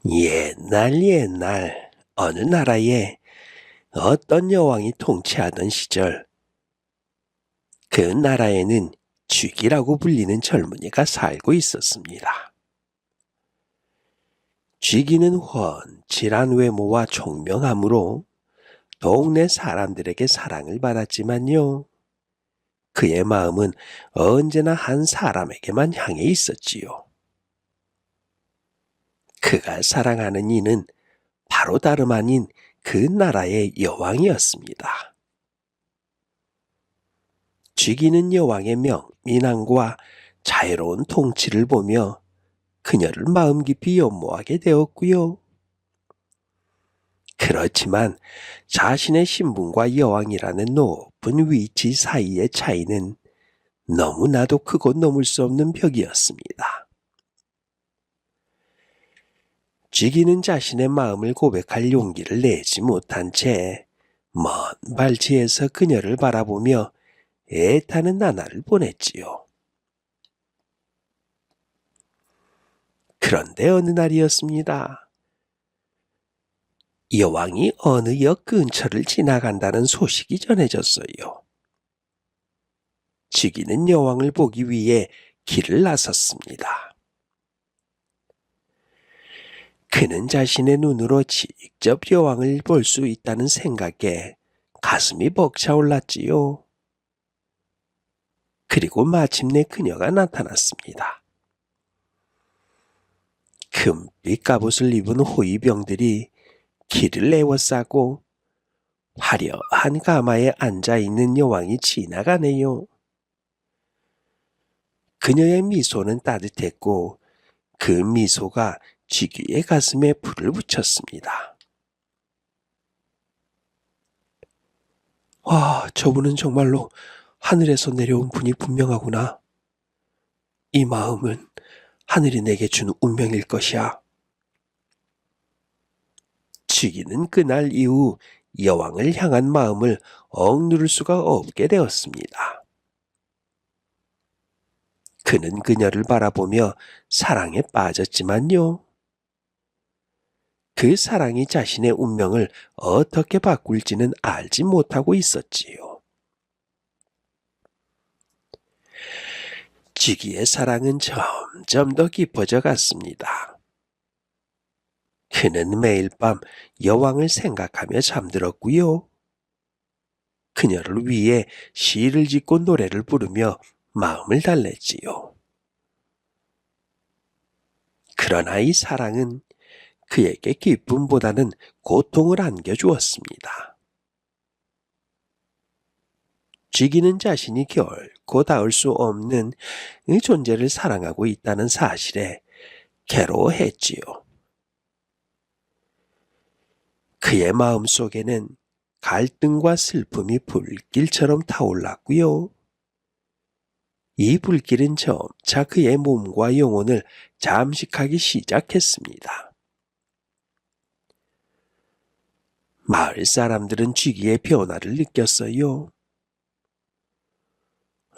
옛날 옛날 어느 나라에 어떤 여왕이 통치하던 시절 그 나라에는 쥐기라고 불리는 젊은이가 살고 있었습니다. 쥐기는 훤칠한 외모와 총명함으로 동네 사람들에게 사랑을 받았지만요. 그의 마음은 언제나 한 사람에게만 향해 있었지요. 그가 사랑하는 이는 바로 다름 아닌 그 나라의 여왕이었습니다. 쥐기는 여왕의 명민함과 자유로운 통치를 보며 그녀를 마음 깊이 연모하게 되었고요. 그렇지만 자신의 신분과 여왕이라는 높은 위치 사이의 차이는 너무나도 크고 넘을 수 없는 벽이었습니다. 쥐기는 자신의 마음을 고백할 용기를 내지 못한 채 먼 발치에서 그녀를 바라보며 애타는 나날을 보냈지요. 그런데 어느 날이었습니다. 여왕이 어느 역 근처를 지나간다는 소식이 전해졌어요. 쥐기는 여왕을 보기 위해 길을 나섰습니다. 그는 자신의 눈으로 직접 여왕을 볼 수 있다는 생각에 가슴이 벅차올랐지요. 그리고 마침내 그녀가 나타났습니다. 금빛 갑옷을 입은 호위병들이 길을 에워싸고 화려한 가마에 앉아있는 여왕이 지나가네요. 그녀의 미소는 따뜻했고 그 미소가 쥐기의 가슴에 불을 붙였습니다. 와, 저분은 정말로 하늘에서 내려온 분이 분명하구나. 이 마음은 하늘이 내게 준 운명일 것이야. 쥐기는 그날 이후 여왕을 향한 마음을 억누를 수가 없게 되었습니다. 그는 그녀를 바라보며 사랑에 빠졌지만요. 그 사랑이 자신의 운명을 어떻게 바꿀지는 알지 못하고 있었지요. 쥐기의 사랑은 점점 더 깊어져 갔습니다. 그는 매일 밤 여왕을 생각하며 잠들었고요. 그녀를 위해 시를 짓고 노래를 부르며 마음을 달랬지요. 그러나 이 사랑은 그에게 기쁨보다는 고통을 안겨주었습니다. 쥐기는 자신이 결코 닿을 수 없는 이 존재를 사랑하고 있다는 사실에 괴로워했지요. 그의 마음 속에는 갈등과 슬픔이 불길처럼 타올랐고요. 이 불길은 점차 그의 몸과 영혼을 잠식하기 시작했습니다. 마을 사람들은 쥐기의 변화를 느꼈어요.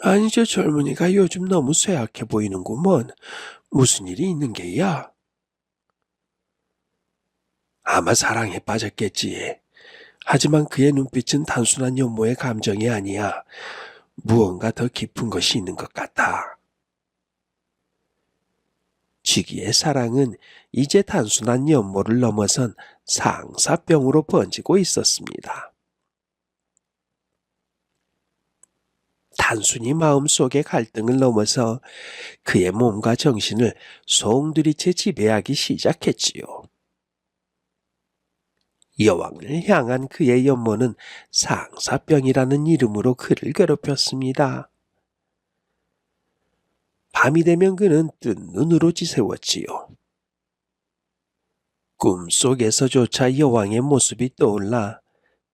아니, 저 젊은이가 요즘 너무 쇠약해 보이는구먼. 무슨 일이 있는 게야? 아마 사랑에 빠졌겠지. 하지만 그의 눈빛은 단순한 연모의 감정이 아니야. 무언가 더 깊은 것이 있는 것 같아. 쥐기의 사랑은 이제 단순한 연모를 넘어선 상사병으로 번지고 있었습니다. 단순히 마음속의 갈등을 넘어서 그의 몸과 정신을 송두리째 지배하기 시작했지요. 여왕을 향한 그의 연모는 상사병이라는 이름으로 그를 괴롭혔습니다. 밤이 되면 그는 뜬 눈으로 지새웠지요. 꿈속에서조차 여왕의 모습이 떠올라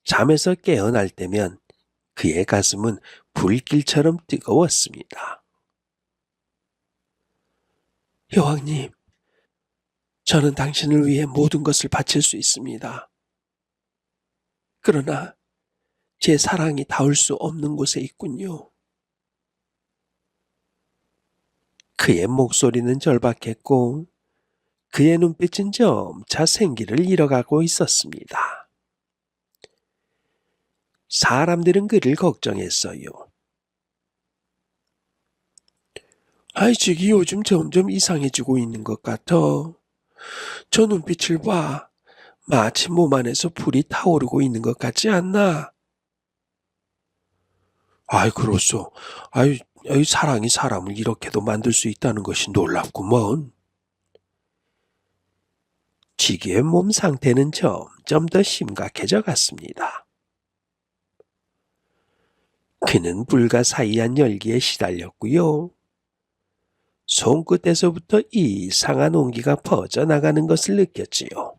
잠에서 깨어날 때면 그의 가슴은 불길처럼 뜨거웠습니다. 여왕님, 저는 당신을 위해 모든 것을 바칠 수 있습니다. 그러나 제 사랑이 닿을 수 없는 곳에 있군요. 그의 목소리는 절박했고 그의 눈빛은 점차 생기를 잃어가고 있었습니다. 사람들은 그를 걱정했어요. 저기 요즘 점점 이상해지고 있는 것 같아. 저 눈빛을 봐. 마치 몸 안에서 불이 타오르고 있는 것 같지 않나? 그렇소. 사랑이 사람을 이렇게도 만들 수 있다는 것이 놀랍구먼. 지기의 몸 상태는 점점 더 심각해져 갔습니다. 그는 불가사의한 열기에 시달렸고요. 손끝에서부터 이상한 온기가 퍼져나가는 것을 느꼈지요.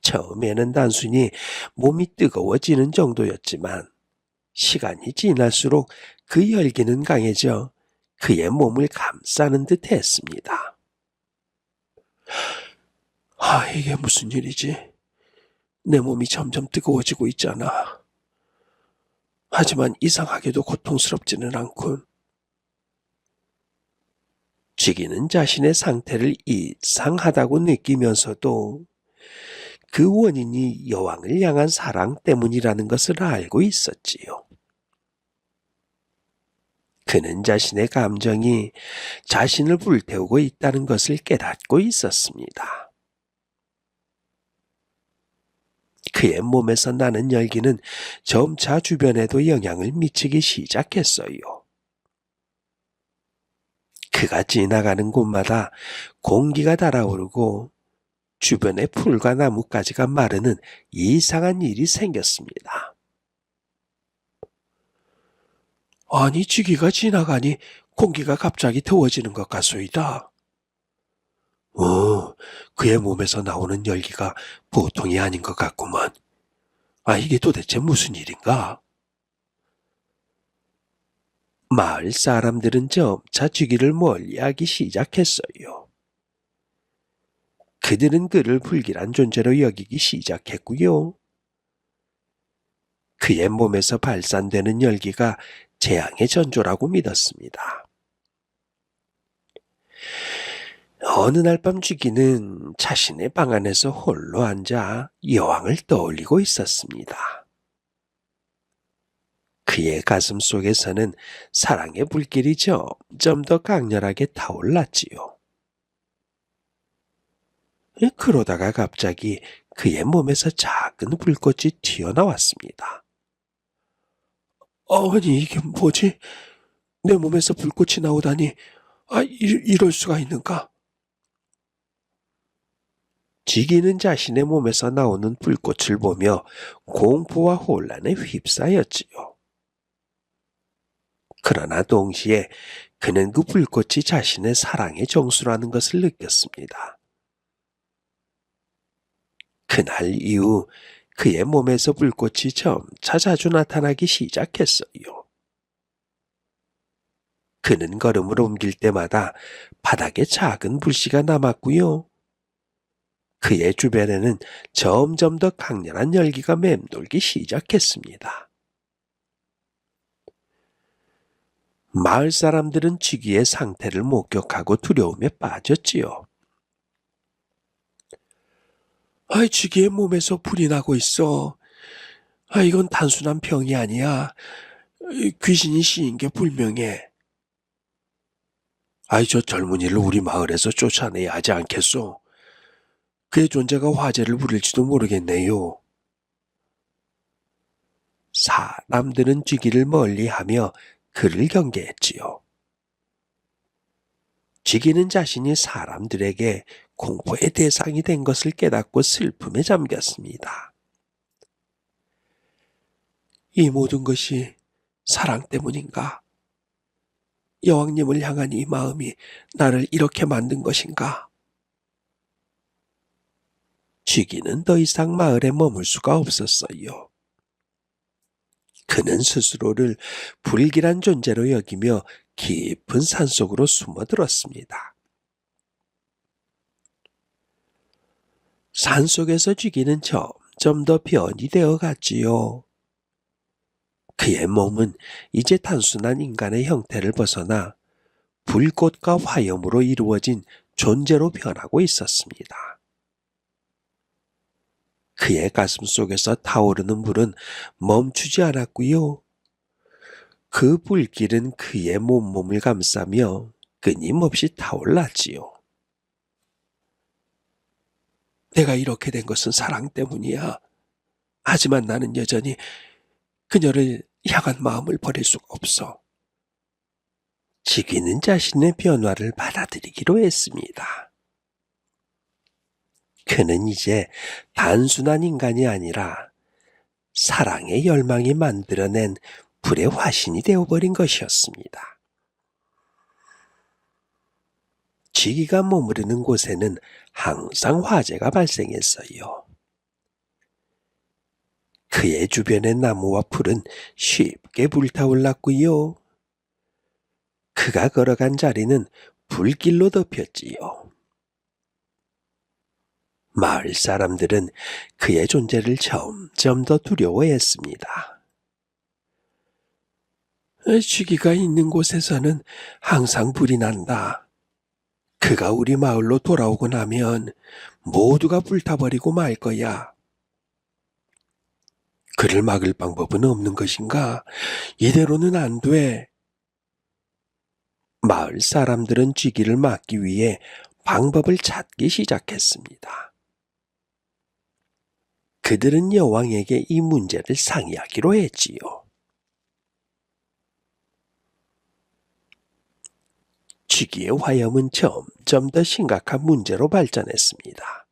처음에는 단순히 몸이 뜨거워지는 정도였지만 시간이 지날수록 그 열기는 강해져 그의 몸을 감싸는 듯 했습니다. 이게 무슨 일이지? 내 몸이 점점 뜨거워지고 있잖아. 하지만 이상하게도 고통스럽지는 않군. 지기는 자신의 상태를 이상하다고 느끼면서도 그 원인이 여왕을 향한 사랑 때문이라는 것을 알고 있었지요. 그는 자신의 감정이 자신을 불태우고 있다는 것을 깨닫고 있었습니다. 그의 몸에서 나는 열기는 점차 주변에도 영향을 미치기 시작했어요. 그가 지나가는 곳마다 공기가 달아오르고 주변의 풀과 나뭇가지가 마르는 이상한 일이 생겼습니다. 지기가 지나가니 공기가 갑자기 더워지는 것 같소이다. 그의 몸에서 나오는 열기가 보통이 아닌 것 같구먼. 이게 도대체 무슨 일인가? 마을 사람들은 점차 지기를 멀리하기 시작했어요. 그들은 그를 불길한 존재로 여기기 시작했고요. 그의 몸에서 발산되는 열기가 재앙의 전조라고 믿었습니다. 어느 날 밤 쥐기는 자신의 방 안에서 홀로 앉아 여왕을 떠올리고 있었습니다. 그의 가슴 속에서는 사랑의 불길이 점점 더 강렬하게 타올랐지요. 그러다가 갑자기 그의 몸에서 작은 불꽃이 튀어나왔습니다. 이게 뭐지? 내 몸에서 불꽃이 나오다니, 이럴 수가 있는가? 지기는 자신의 몸에서 나오는 불꽃을 보며 공포와 혼란에 휩싸였지요. 그러나 동시에 그는 그 불꽃이 자신의 사랑의 정수라는 것을 느꼈습니다. 그날 이후 그의 몸에서 불꽃이 점차 자주 나타나기 시작했어요. 그는 걸음을 옮길 때마다 바닥에 작은 불씨가 남았고요. 그의 주변에는 점점 더 강렬한 열기가 맴돌기 시작했습니다. 마을 사람들은 쥐기의 상태를 목격하고 두려움에 빠졌지요. 쥐기의 몸에서 불이 나고 있어. 이건 단순한 병이 아니야. 귀신이 씌인 게 분명해. 저 젊은이를 우리 마을에서 쫓아내야 하지 않겠소? 그의 존재가 화제를 부릴지도 모르겠네요. 사람들은 쥐기를 멀리하며 그를 경계했지요. 쥐기는 자신이 사람들에게 공포의 대상이 된 것을 깨닫고 슬픔에 잠겼습니다. 이 모든 것이 사랑 때문인가? 여왕님을 향한 이 마음이 나를 이렇게 만든 것인가? 쥐기는 더 이상 마을에 머물 수가 없었어요. 그는 스스로를 불길한 존재로 여기며 깊은 산속으로 숨어들었습니다. 산속에서 쥐기는 점점 더 변이 되어 갔지요. 그의 몸은 이제 단순한 인간의 형태를 벗어나 불꽃과 화염으로 이루어진 존재로 변하고 있었습니다. 그의 가슴 속에서 타오르는 불은 멈추지 않았고요. 그 불길은 그의 몸몸을 감싸며 끊임없이 타올랐지요. 내가 이렇게 된 것은 사랑 때문이야. 하지만 나는 여전히 그녀를 향한 마음을 버릴 수가 없어. 지귀는 자신의 변화를 받아들이기로 했습니다. 그는 이제 단순한 인간이 아니라 사랑의 열망이 만들어낸 불의 화신이 되어버린 것이었습니다. 지기가 머무르는 곳에는 항상 화재가 발생했어요. 그의 주변의 나무와 풀은 쉽게 불타올랐고요. 그가 걸어간 자리는 불길로 덮였지요. 마을 사람들은 그의 존재를 점점 더 두려워했습니다. 쥐기가 있는 곳에서는 항상 불이 난다. 그가 우리 마을로 돌아오고 나면 모두가 불타버리고 말 거야. 그를 막을 방법은 없는 것인가? 이대로는 안 돼. 마을 사람들은 쥐기를 막기 위해 방법을 찾기 시작했습니다. 그들은 여왕에게 이 문제를 상의하기로 했지요. 쥐기의 화염은 점점 더 심각한 문제로 발전했습니다.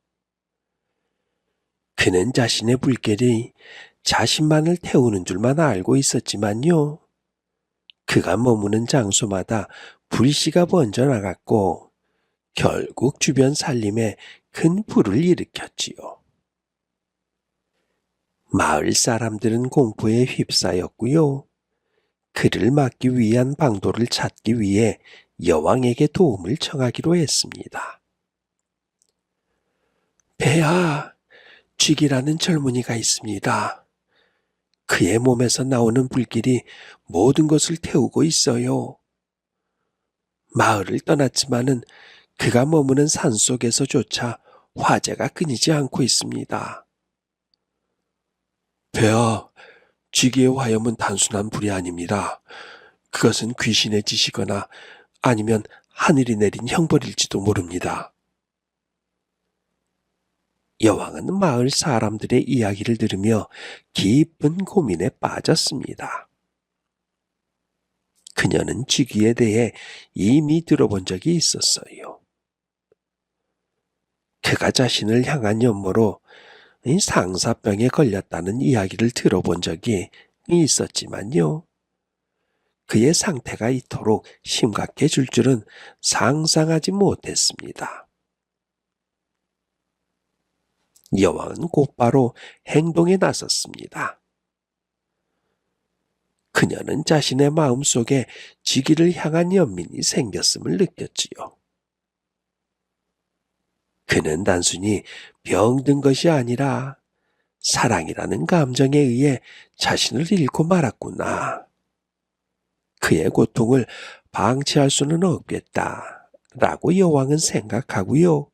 그는 자신의 불길이 자신만을 태우는 줄만 알고 있었지만요. 그가 머무는 장소마다 불씨가 번져나갔고 결국 주변 산림에 큰 불을 일으켰지요. 마을 사람들은 공포에 휩싸였고요. 그를 막기 위한 방도를 찾기 위해 여왕에게 도움을 청하기로 했습니다. 폐하, 쥐기라는 젊은이가 있습니다. 그의 몸에서 나오는 불길이 모든 것을 태우고 있어요. 마을을 떠났지만은 그가 머무는 산속에서조차 화재가 끊이지 않고 있습니다. 폐하, 쥐기의 화염은 단순한 불이 아닙니다. 그것은 귀신의 짓이거나 아니면 하늘이 내린 형벌일지도 모릅니다. 여왕은 마을 사람들의 이야기를 들으며 깊은 고민에 빠졌습니다. 그녀는 쥐기에 대해 이미 들어본 적이 있었어요. 그가 자신을 향한 연모로 상사병에 걸렸다는 이야기를 들어본 적이 있었지만요. 그의 상태가 이토록 심각해질 줄은 상상하지 못했습니다. 여왕은 곧바로 행동에 나섰습니다. 그녀는 자신의 마음속에 쥐기를 향한 연민이 생겼음을 느꼈지요. 그는 단순히 병든 것이 아니라 사랑이라는 감정에 의해 자신을 잃고 말았구나. 그의 고통을 방치할 수는 없겠다라고 여왕은 생각하고요.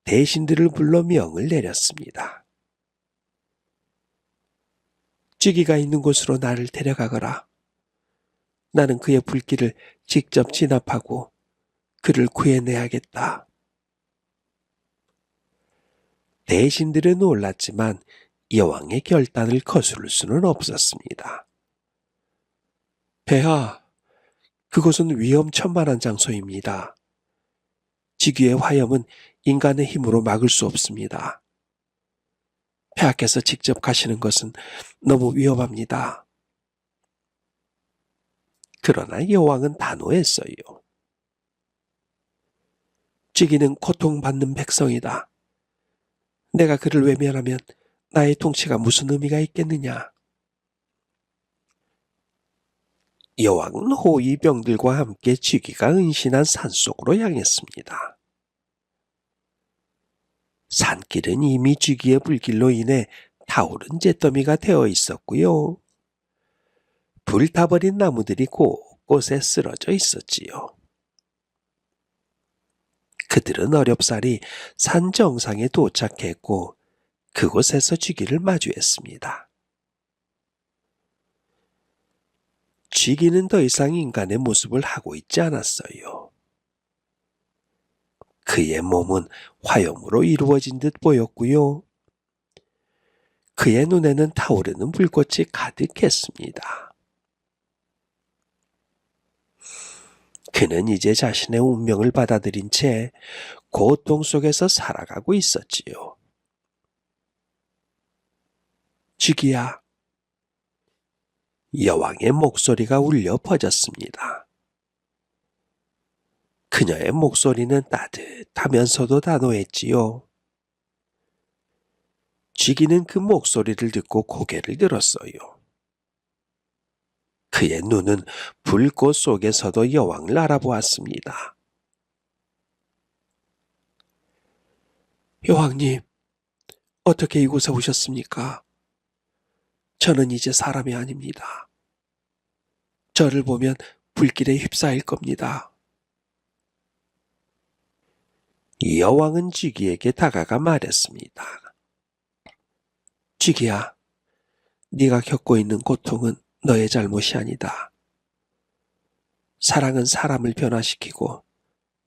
대신들을 불러 명을 내렸습니다. 쥐기가 있는 곳으로 나를 데려가거라. 나는 그의 불길을 직접 진압하고 그를 구해내야겠다. 대신들은 놀랐지만 여왕의 결단을 거스를 수는 없었습니다. 폐하, 그곳은 위험천만한 장소입니다. 쥐기의 화염은 인간의 힘으로 막을 수 없습니다. 폐하께서 직접 가시는 것은 너무 위험합니다. 그러나 여왕은 단호했어요. 쥐기는 고통받는 백성이다. 내가 그를 외면하면 나의 통치가 무슨 의미가 있겠느냐. 여왕은 호위병들과 함께 쥐기가 은신한 산속으로 향했습니다. 산길은 이미 쥐기의 불길로 인해 타오른 잿더미가 되어 있었고요. 불타버린 나무들이 곳곳에 쓰러져 있었지요. 그들은 어렵사리 산 정상에 도착했고 그곳에서 쥐기를 마주했습니다. 쥐기는 더 이상 인간의 모습을 하고 있지 않았어요. 그의 몸은 화염으로 이루어진 듯 보였고요. 그의 눈에는 타오르는 불꽃이 가득했습니다. 그는 이제 자신의 운명을 받아들인 채 고통 속에서 살아가고 있었지요. 쥐기야. 여왕의 목소리가 울려 퍼졌습니다. 그녀의 목소리는 따뜻하면서도 단호했지요. 쥐기는 그 목소리를 듣고 고개를 들었어요. 그의 눈은 불꽃 속에서도 여왕을 알아보았습니다. 여왕님, 어떻게 이곳에 오셨습니까? 저는 이제 사람이 아닙니다. 저를 보면 불길에 휩싸일 겁니다. 여왕은 쥐기에게 다가가 말했습니다. 쥐기야, 네가 겪고 있는 고통은 너의 잘못이 아니다. 사랑은 사람을 변화시키고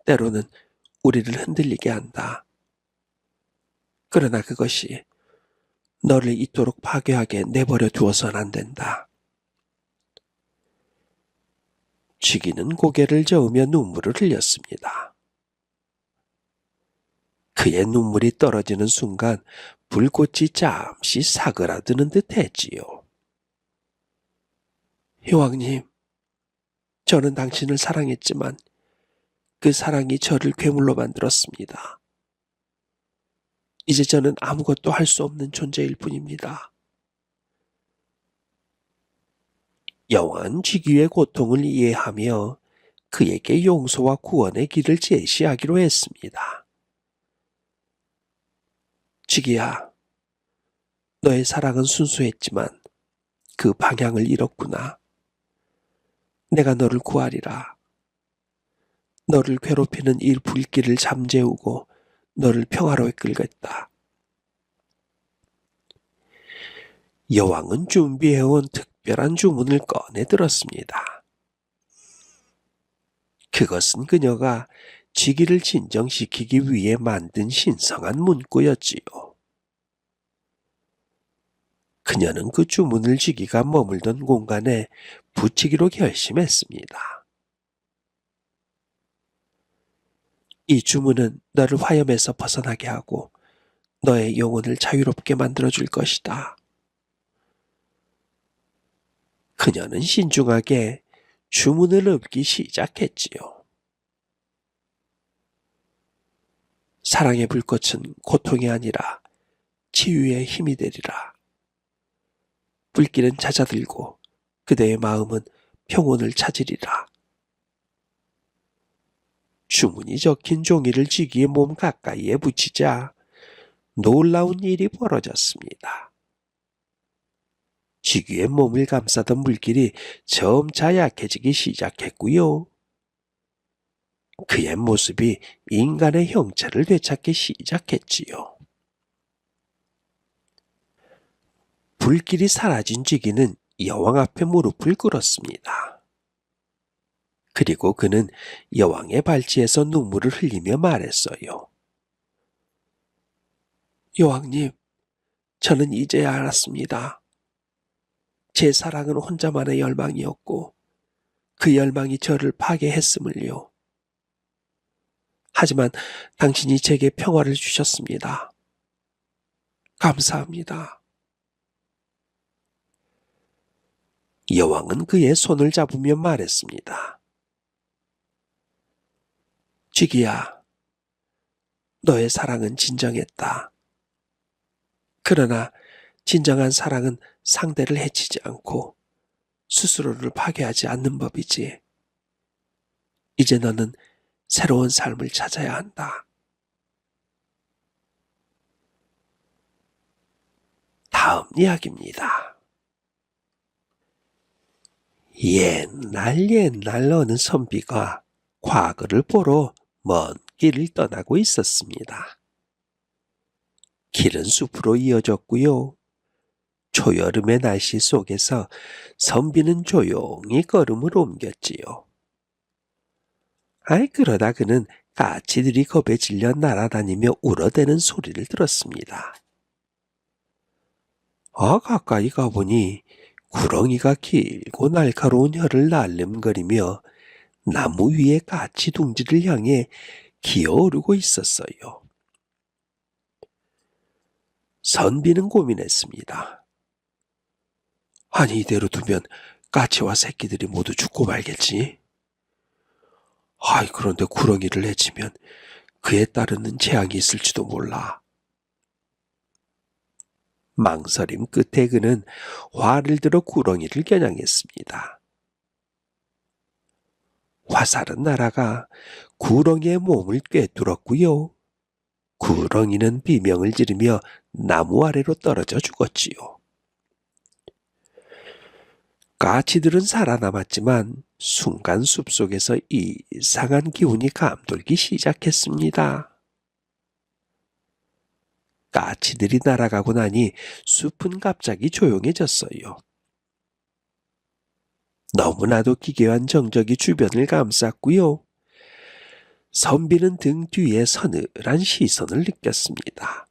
때로는 우리를 흔들리게 한다. 그러나 그것이 너를 이토록 파괴하게 내버려 두어선 안 된다. 쥐기는 고개를 저으며 눈물을 흘렸습니다. 그의 눈물이 떨어지는 순간 불꽃이 잠시 사그라드는 듯 했지요. 여왕님, 저는 당신을 사랑했지만 그 사랑이 저를 괴물로 만들었습니다. 이제 저는 아무것도 할 수 없는 존재일 뿐입니다. 여왕은 쥐기의 고통을 이해하며 그에게 용서와 구원의 길을 제시하기로 했습니다. 쥐기야, 너의 사랑은 순수했지만 그 방향을 잃었구나. 내가 너를 구하리라. 너를 괴롭히는 이 불길을 잠재우고 너를 평화로 이끌겠다. 여왕은 준비해온 특별한 주문을 꺼내 들었습니다. 그것은 그녀가 쥐기를 진정시키기 위해 만든 신성한 문구였지요. 그녀는 그 주문을 쥐기가 머물던 공간에 붙이기로 결심했습니다. 이 주문은 너를 화염에서 벗어나게 하고 너의 영혼을 자유롭게 만들어줄 것이다. 그녀는 신중하게 주문을 읊기 시작했지요. 사랑의 불꽃은 고통이 아니라 치유의 힘이 되리라. 불길은 잦아들고 그대의 마음은 평온을 찾으리라. 주문이 적힌 종이를 쥐기의 몸 가까이에 붙이자 놀라운 일이 벌어졌습니다. 쥐기의 몸을 감싸던 물길이 점차 약해지기 시작했고요. 그의 모습이 인간의 형체를 되찾기 시작했지요. 불길이 사라진 쥐기는 여왕 앞에 무릎을 꿇었습니다. 그리고 그는 여왕의 발치에서 눈물을 흘리며 말했어요. 여왕님, 저는 이제야 알았습니다. 제 사랑은 혼자만의 열망이었고 그 열망이 저를 파괴했음을요. 하지만 당신이 제게 평화를 주셨습니다. 감사합니다. 여왕은 그의 손을 잡으며 말했습니다. 쥐기야, 너의 사랑은 진정했다. 그러나 진정한 사랑은 상대를 해치지 않고 스스로를 파괴하지 않는 법이지. 이제 너는 새로운 삶을 찾아야 한다. 다음 이야기입니다. 옛날 어느 선비가 과거를 보러 먼 길을 떠나고 있었습니다. 길은 숲으로 이어졌고요. 초여름의 날씨 속에서 선비는 조용히 걸음을 옮겼지요. 그러다 그는 까치들이 겁에 질려 날아다니며 울어대는 소리를 들었습니다. 가까이 가보니 구렁이가 길고 날카로운 혀를 날름거리며 나무 위에 까치 둥지를 향해 기어오르고 있었어요. 선비는 고민했습니다. 이대로 두면 까치와 새끼들이 모두 죽고 말겠지. 그런데 구렁이를 해치면 그에 따르는 재앙이 있을지도 몰라. 망설임 끝에 그는 활을 들어 구렁이를 겨냥했습니다. 화살은 날아가 구렁이의 몸을 꿰뚫었고요. 구렁이는 비명을 지르며 나무 아래로 떨어져 죽었지요. 까치들은 살아남았지만 순간 숲속에서 이상한 기운이 감돌기 시작했습니다. 까치들이 날아가고 나니 숲은 갑자기 조용해졌어요. 너무나도 기괴한 정적이 주변을 감쌌고요. 선비는 등 뒤에 서늘한 시선을 느꼈습니다.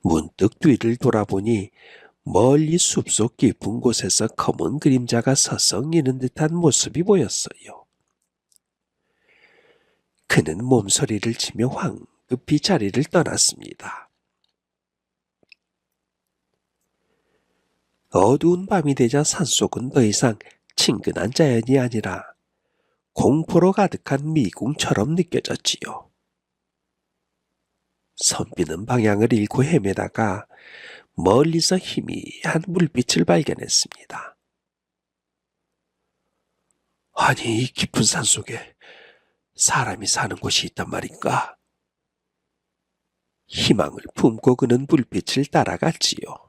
문득 뒤를 돌아보니 멀리 숲속 깊은 곳에서 검은 그림자가 서성이는 듯한 모습이 보였어요. 그는 몸서리를 치며 황급히 자리를 떠났습니다. 어두운 밤이 되자 산속은 더 이상 친근한 자연이 아니라 공포로 가득한 미궁처럼 느껴졌지요. 선비는 방향을 잃고 헤매다가 멀리서 희미한 물빛을 발견했습니다. 이 깊은 산속에 사람이 사는 곳이 있단 말인가? 희망을 품고 그는 불빛을 따라갔지요.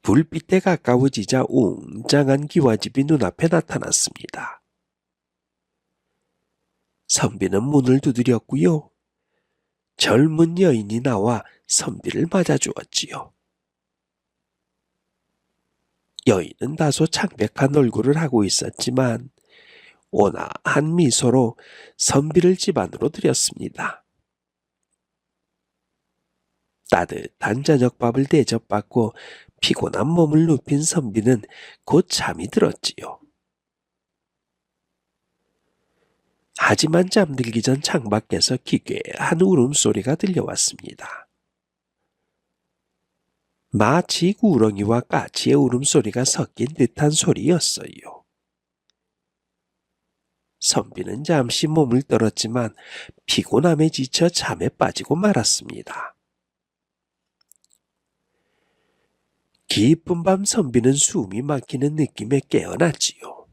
불빛에 가까워지자 웅장한 기와집이 눈앞에 나타났습니다. 선비는 문을 두드렸고요. 젊은 여인이 나와 선비를 맞아주었지요. 여인은 다소 창백한 얼굴을 하고 있었지만 온화한 미소로 선비를 집 안으로 들였습니다. 따뜻한 저녁밥을 대접받고 피곤한 몸을 눕힌 선비는 곧 잠이 들었지요. 하지만 잠들기 전 창밖에서 기괴한 울음소리가 들려왔습니다. 마치 구렁이와 까치의 울음소리가 섞인 듯한 소리였어요. 선비는 잠시 몸을 떨었지만 피곤함에 지쳐 잠에 빠지고 말았습니다. 깊은 밤 선비는 숨이 막히는 느낌에 깨어났지요.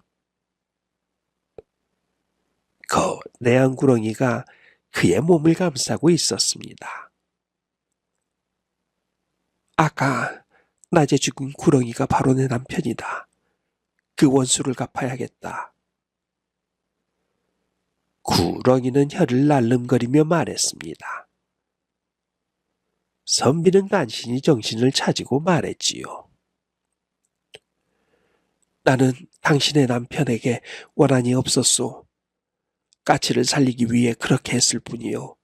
거대한 구렁이가 그의 몸을 감싸고 있었습니다. 아까 낮에 죽은 구렁이가 바로 내 남편이다. 그 원수를 갚아야겠다. 구렁이는 혀를 날름거리며 말했습니다. 선비는 간신히 정신을 차리고 말했지요. 나는 당신의 남편에게 원한이 없었소. 까치를 살리기 위해 그렇게 했을 뿐이요.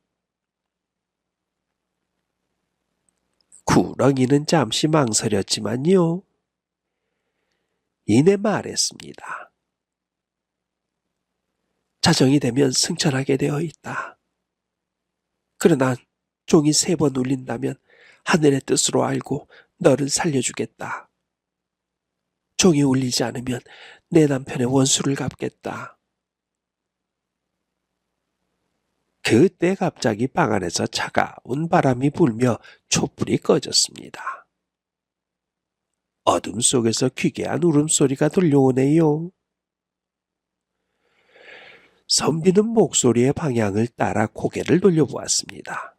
구렁이는 잠시 망설였지만요. 이내 말했습니다. 자정이 되면 승천하게 되어 있다. 그러나 종이 3번 울린다면 하늘의 뜻으로 알고 너를 살려주겠다. 종이 울리지 않으면 내 남편의 원수를 갚겠다. 그때 갑자기 방 안에서 차가운 바람이 불며 촛불이 꺼졌습니다. 어둠 속에서 기괴한 울음소리가 들려오네요. 선비는 목소리의 방향을 따라 고개를 돌려보았습니다.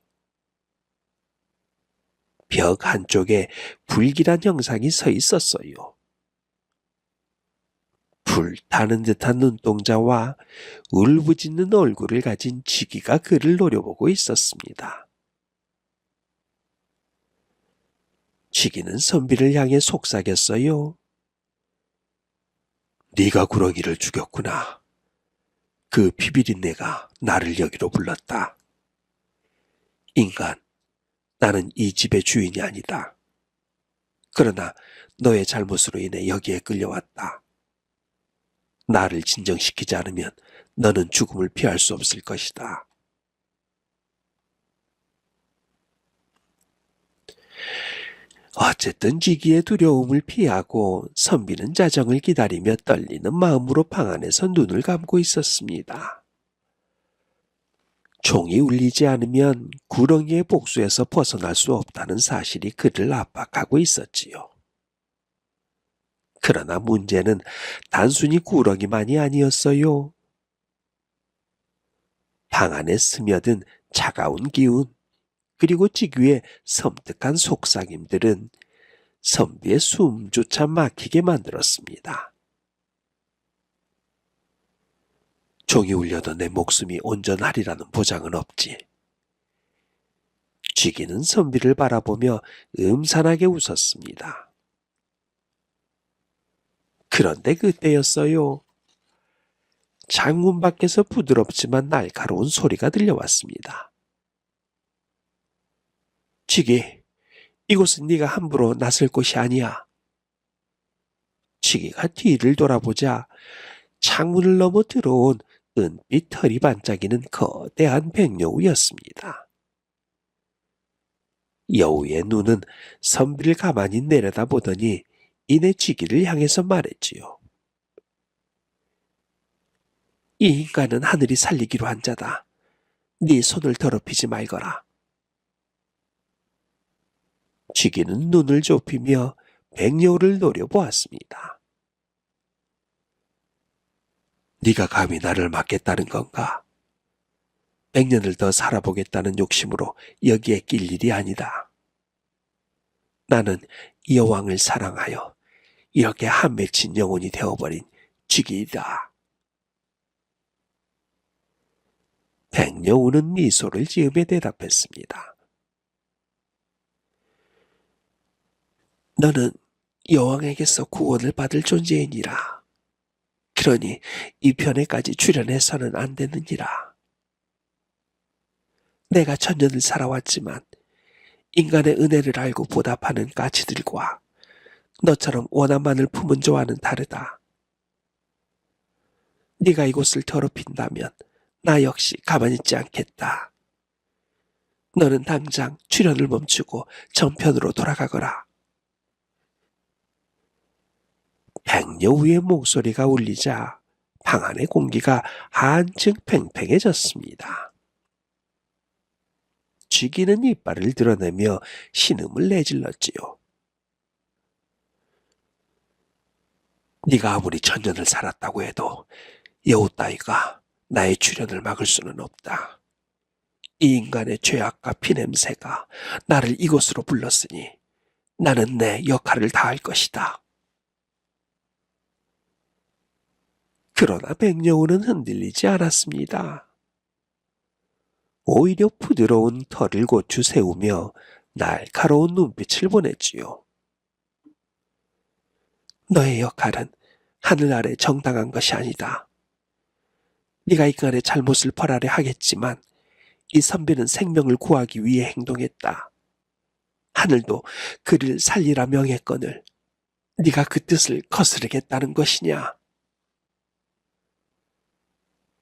벽 한쪽에 불길한 형상이 서 있었어요. 불타는 듯한 눈동자와 울부짖는 얼굴을 가진 지기가 그를 노려보고 있었습니다. 지기는 선비를 향해 속삭였어요. 네가 구렁이를 죽였구나. 그 비비린내가 나를 여기로 불렀다. 인간, 나는 이 집의 주인이 아니다. 그러나 너의 잘못으로 인해 여기에 끌려왔다. 나를 진정시키지 않으면 너는 죽음을 피할 수 없을 것이다. 어쨌든 지기의 두려움을 피하고 선비는 자정을 기다리며 떨리는 마음으로 방 안에서 눈을 감고 있었습니다. 종이 울리지 않으면 구렁이의 복수에서 벗어날 수 없다는 사실이 그를 압박하고 있었지요. 그러나 문제는 단순히 구렁이만이 아니었어요. 방 안에 스며든 차가운 기운, 그리고 지귀의 섬뜩한 속삭임들은 선비의 숨조차 막히게 만들었습니다. 종이 울려도 내 목숨이 온전하리라는 보장은 없지. 쥐기는 선비를 바라보며 음산하게 웃었습니다. 그런데 그때였어요. 창문 밖에서 부드럽지만 날카로운 소리가 들려왔습니다. 쥐기, 이곳은 네가 함부로 나설 곳이 아니야. 쥐기가 뒤를 돌아보자 창문을 넘어 들어온 은빛 털이 반짝이는 거대한 백여우였습니다. 여우의 눈은 선비를 가만히 내려다보더니 이내 쥐기를 향해서 말했지요. 이 인간은 하늘이 살리기로 한 자다. 네 손을 더럽히지 말거라. 쥐기는 눈을 좁히며 백여우를 노려보았습니다. 네가 감히 나를 막겠다는 건가? 100년을 더 살아보겠다는 욕심으로 여기에 낄 일이 아니다. 나는 여왕을 사랑하여 이렇게 한 맺힌 영혼이 되어버린 쥐기이다. 백여우는 미소를 지으며 대답했습니다. 너는 여왕에게서 구원을 받을 존재이니라. 그러니 이 편에까지 출연해서는 안 되느니라. 내가 천년을 살아왔지만 인간의 은혜를 알고 보답하는 까치들과 너처럼 원한만을 품은 자와는 다르다. 네가 이곳을 더럽힌다면 나 역시 가만히 있지 않겠다. 너는 당장 출연을 멈추고 정편으로 돌아가거라. 백여우의 목소리가 울리자 방 안의 공기가 한층 팽팽해졌습니다. 쥐기는 이빨을 드러내며 신음을 내질렀지요. 네가 아무리 천년을 살았다고 해도 여우 따위가 나의 출연을 막을 수는 없다. 이 인간의 죄악과 피냄새가 나를 이곳으로 불렀으니 나는 내 역할을 다할 것이다. 그러나 백여우는 흔들리지 않았습니다. 오히려 부드러운 털을 고추 세우며 날카로운 눈빛을 보냈지요. 너의 역할은 하늘 아래 정당한 것이 아니다. 네가 인간의 잘못을 벌하려 하겠지만 이 선비는 생명을 구하기 위해 행동했다. 하늘도 그를 살리라 명했거늘 네가 그 뜻을 거스르겠다는 것이냐.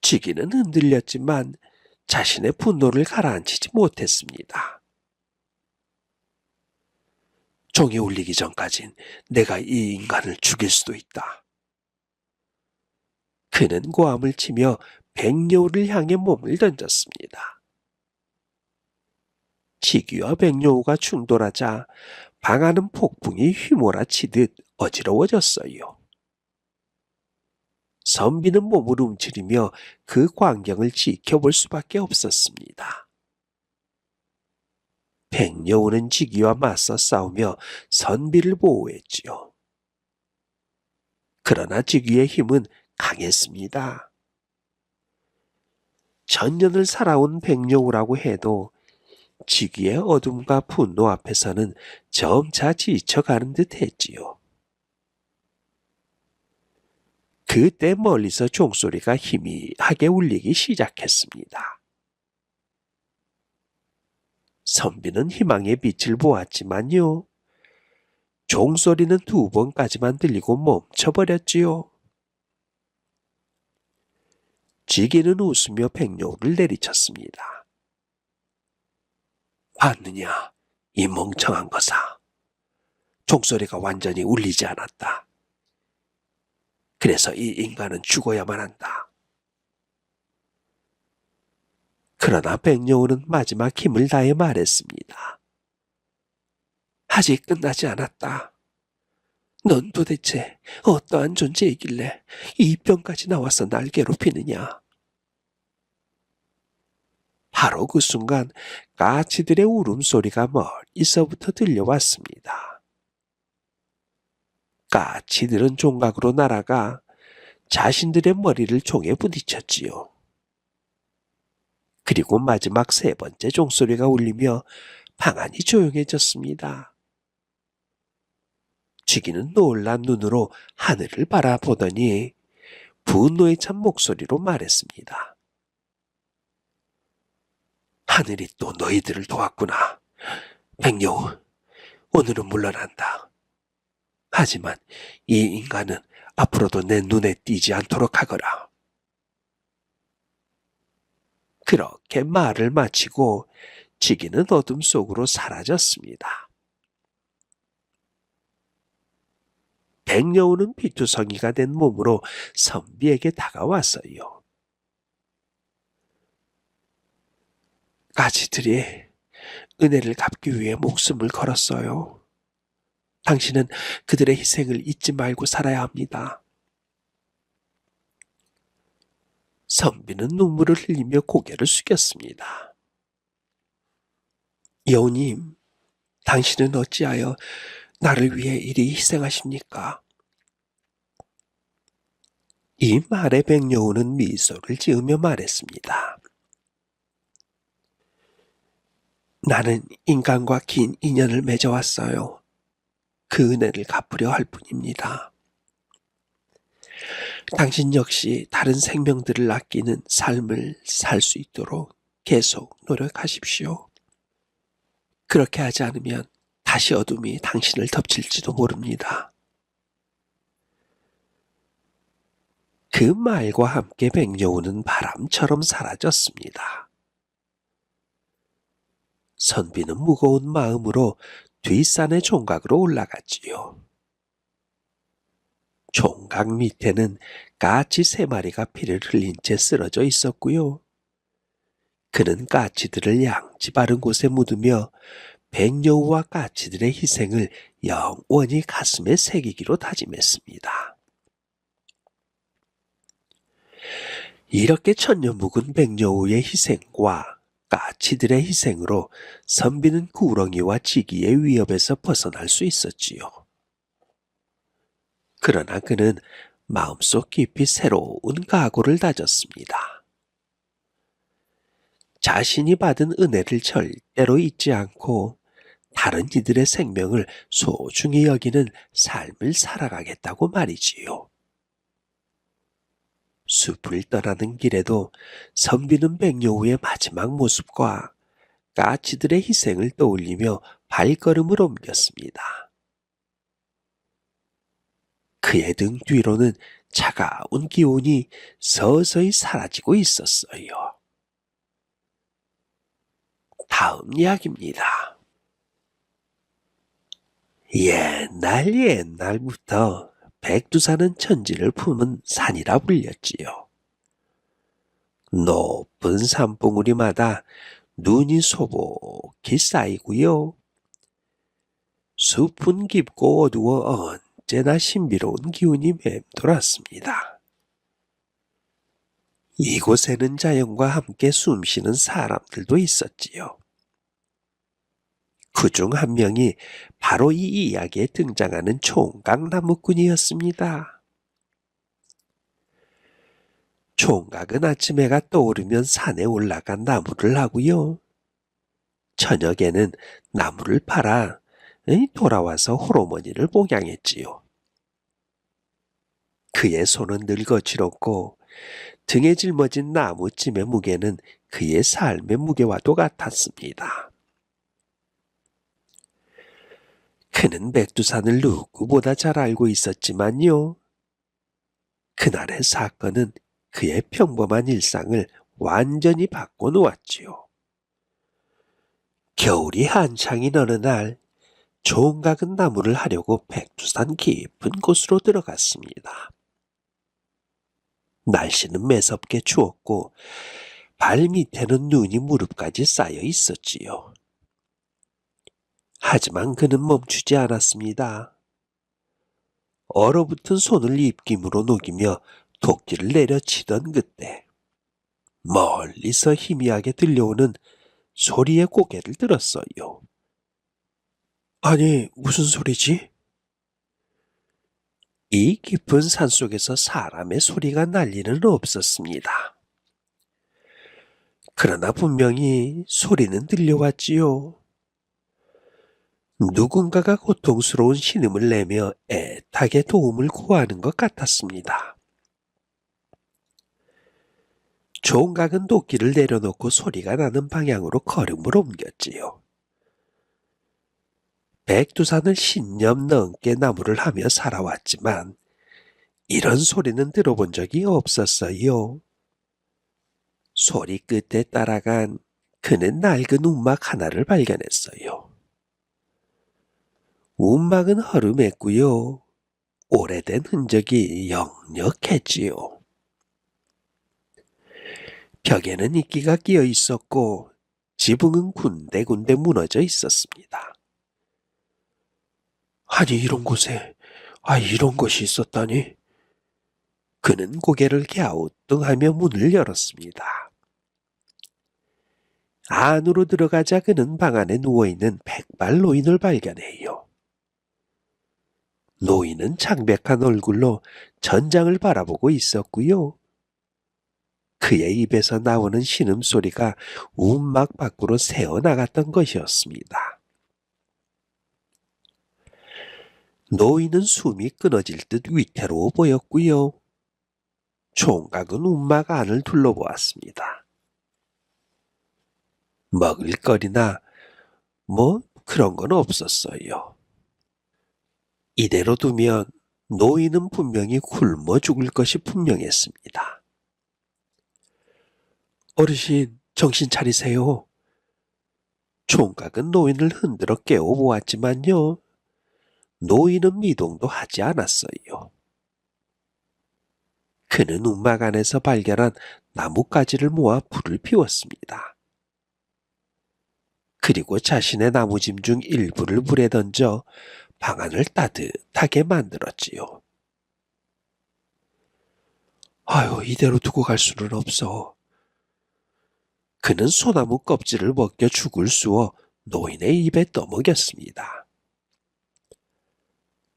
쥐기는 흔들렸지만 자신의 분노를 가라앉히지 못했습니다. 종이 울리기 전까진 내가 이 인간을 죽일 수도 있다. 그는 고함을 치며 백여우를 향해 몸을 던졌습니다. 쥐기와 백여우가 충돌하자 방 안은 폭풍이 휘몰아치듯 어지러워졌어요. 선비는 몸을 움츠리며 그 광경을 지켜볼 수밖에 없었습니다. 백여우는 쥐기와 맞서 싸우며 선비를 보호했지요. 그러나 지귀의 힘은 강했습니다. 천년을 살아온 백여우라고 해도 지귀의 어둠과 분노 앞에서는 점차 지쳐가는 듯 했지요. 그때 멀리서 종소리가 희미하게 울리기 시작했습니다. 선비는 희망의 빛을 보았지만요. 종소리는 2번까지만 들리고 멈춰버렸지요. 지기는 웃으며 백여우를 내리쳤습니다. 봤느냐, 이 멍청한 것아. 종소리가 완전히 울리지 않았다. 그래서 이 인간은 죽어야만 한다. 그러나 백여우는 마지막 힘을 다해 말했습니다. 아직 끝나지 않았다. 넌 도대체 어떠한 존재이길래 이 병까지 나와서 날 괴롭히느냐. 바로 그 순간 까치들의 울음소리가 멀리서부터 들려왔습니다. 까치들은 종각으로 날아가 자신들의 머리를 종에 부딪혔지요. 그리고 마지막 3번째 종소리가 울리며 방안이 조용해졌습니다. 쥐기는 놀란 눈으로 하늘을 바라보더니 분노에 찬 목소리로 말했습니다. 하늘이 또 너희들을 도왔구나. 백여우, 오늘은 물러난다. 하지만 이 인간은 앞으로도 내 눈에 띄지 않도록 하거라. 그렇게 말을 마치고 지기는 어둠 속으로 사라졌습니다. 백여우는 피투성이가 된 몸으로 선비에게 다가왔어요. 까치들이 은혜를 갚기 위해 목숨을 걸었어요. 당신은 그들의 희생을 잊지 말고 살아야 합니다. 선비는 눈물을 흘리며 고개를 숙였습니다. 여우님, 당신은 어찌하여 나를 위해 이리 희생하십니까? 이 말에 백여우는 미소를 지으며 말했습니다. 나는 인간과 긴 인연을 맺어왔어요. 그 은혜를 갚으려 할 뿐입니다. 당신 역시 다른 생명들을 아끼는 삶을 살 수 있도록 계속 노력하십시오. 그렇게 하지 않으면 다시 어둠이 당신을 덮칠지도 모릅니다. 그 말과 함께 백여우는 바람처럼 사라졌습니다. 선비는 무거운 마음으로 뒷산의 종각으로 올라갔지요. 종각 밑에는 까치 3마리가 피를 흘린 채 쓰러져 있었고요. 그는 까치들을 양지 바른 곳에 묻으며 백여우와 까치들의 희생을 영원히 가슴에 새기기로 다짐했습니다. 이렇게 천년 묵은 백여우의 희생과 까치들의 희생으로 선비는 구렁이와 지기의 위협에서 벗어날 수 있었지요. 그러나 그는 마음속 깊이 새로운 각오를 다졌습니다. 자신이 받은 은혜를 절대로 잊지 않고 다른 이들의 생명을 소중히 여기는 삶을 살아가겠다고 말이지요. 숲을 떠나는 길에도 선비는 백여우의 마지막 모습과 까치들의 희생을 떠올리며 발걸음을 옮겼습니다. 그의 등 뒤로는 차가운 기운이 서서히 사라지고 있었어요. 다음 이야기입니다. 옛날부터 백두산은 천지를 품은 산이라 불렸지요. 높은 산봉우리마다 눈이 소복히 쌓이고요. 숲은 깊고 어두워 언제나 신비로운 기운이 맴돌았습니다. 이곳에는 자연과 함께 숨쉬는 사람들도 있었지요. 그중 한 명이 바로 이 이야기에 등장하는 총각 나무꾼이었습니다. 총각은 아침 해가 떠오르면 산에 올라간 나무를 하고요. 저녁에는 나무를 팔아 돌아와서 홀어머니를 목양했지요. 그의 손은 늙어지렀고 등에 짊어진 나무찜의 무게는 그의 삶의 무게와도 같았습니다. 그는 백두산을 누구보다 잘 알고 있었지만요. 그날의 사건은 그의 평범한 일상을 완전히 바꿔놓았지요. 겨울이 한창인 어느 날 총각은 나무를 하려고 백두산 깊은 곳으로 들어갔습니다. 날씨는 매섭게 추웠고 발 밑에는 눈이 무릎까지 쌓여 있었지요. 하지만 그는 멈추지 않았습니다. 얼어붙은 손을 입김으로 녹이며 도끼를 내려치던 그때 멀리서 희미하게 들려오는 소리에 고개를 들었어요. 아니, 무슨 소리지? 이 깊은 산속에서 사람의 소리가 날 리는 없었습니다. 그러나 분명히 소리는 들려왔지요. 누군가가 고통스러운 신음을 내며 애타게 도움을 구하는 것 같았습니다. 총각은 도끼를 내려놓고 소리가 나는 방향으로 걸음을 옮겼지요. 백두산을 10년 넘게 나무를 하며 살아왔지만 이런 소리는 들어본 적이 없었어요. 소리 끝에 따라간 그는 낡은 움막 하나를 발견했어요. 움막은 허름했고요. 오래된 흔적이 역력했지요. 벽에는 이끼가 끼어 있었고 지붕은 군데군데 무너져 있었습니다. 아니 이런 곳에 이런 것이 있었다니. 그는 고개를 갸우뚱하며 문을 열었습니다. 안으로 들어가자 그는 방 안에 누워있는 백발 노인을 발견해요. 노인은 창백한 얼굴로 전장을 바라보고 있었고요. 그의 입에서 나오는 신음소리가 움막 밖으로 새어나갔던 것이었습니다. 노인은 숨이 끊어질 듯 위태로워 보였고요. 총각은 움막 안을 둘러보았습니다. 먹을거리나 그런 건 없었어요. 이대로 두면 노인은 분명히 굶어 죽을 것이 분명했습니다. 어르신, 정신 차리세요. 총각은 노인을 흔들어 깨워보았지만요. 노인은 미동도 하지 않았어요. 그는 움막 안에서 발견한 나뭇가지를 모아 불을 피웠습니다. 그리고 자신의 나무짐 중 일부를 불에 던져 방 안을 따뜻하게 만들었지요. 이대로 두고 갈 수는 없어. 그는 소나무 껍질을 벗겨 죽을 쑤어 노인의 입에 떠먹였습니다.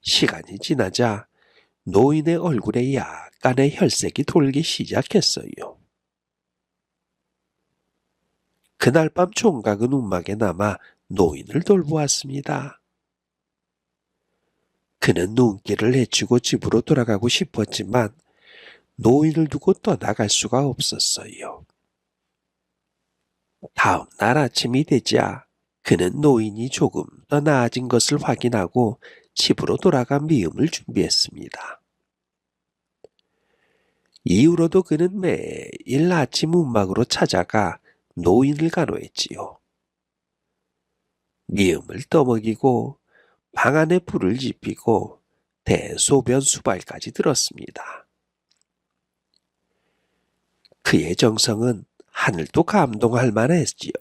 시간이 지나자 노인의 얼굴에 약간의 혈색이 돌기 시작했어요. 그날 밤 총각은 움막에 남아 노인을 돌보았습니다. 그는 눈길을 헤치고 집으로 돌아가고 싶었지만 노인을 두고 떠나갈 수가 없었어요. 다음 날 아침이 되자 그는 노인이 조금 더 나아진 것을 확인하고 집으로 돌아가 미음을 준비했습니다. 이후로도 그는 매일 아침 움막으로 찾아가 노인을 간호했지요. 미음을 떠먹이고 방 안에 불을 지피고 대소변 수발까지 들었습니다. 그의 정성은 하늘도 감동할 만했지요.